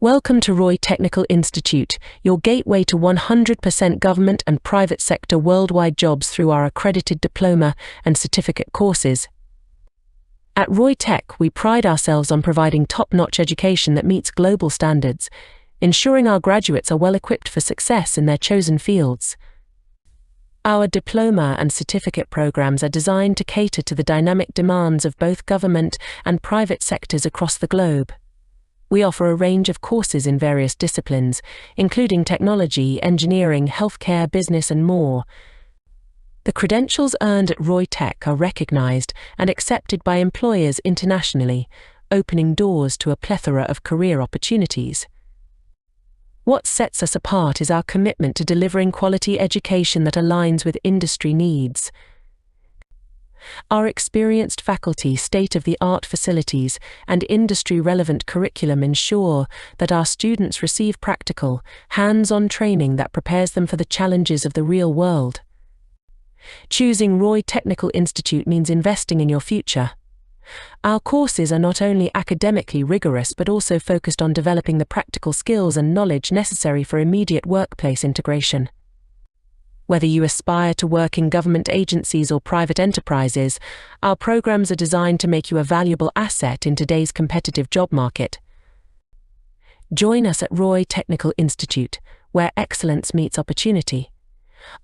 Welcome to Roy Technical Institute, your gateway to 100% government and private sector worldwide jobs through our accredited diploma and certificate courses. At Roy Tech, we pride ourselves on providing top-notch education that meets global standards, ensuring our graduates are well-equipped for success in their chosen fields. Our diploma and certificate programs are designed to cater to the dynamic demands of both government and private sectors across the globe. We offer a range of courses in various disciplines, including technology, engineering, healthcare, business, and more. The credentials earned at Roy Tech are recognized and accepted by employers internationally, opening doors to a plethora of career opportunities. What sets us apart is our commitment to delivering quality education that aligns with industry needs. Our experienced faculty, state-of-the-art facilities, and industry-relevant curriculum ensure that our students receive practical, hands-on training that prepares them for the challenges of the real world. Choosing Roy Technical Institute means investing in your future. Our courses are not only academically rigorous but also focused on developing the practical skills and knowledge necessary for immediate workplace integration. Whether you aspire to work in government agencies or private enterprises, our programs are designed to make you a valuable asset in today's competitive job market. Join us at Roy Technical Institute, where excellence meets opportunity.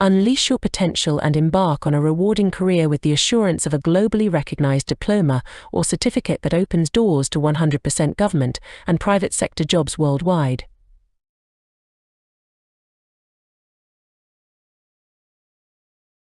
Unleash your potential and embark on a rewarding career with the assurance of a globally recognized diploma or certificate that opens doors to 100% government and private sector jobs worldwide.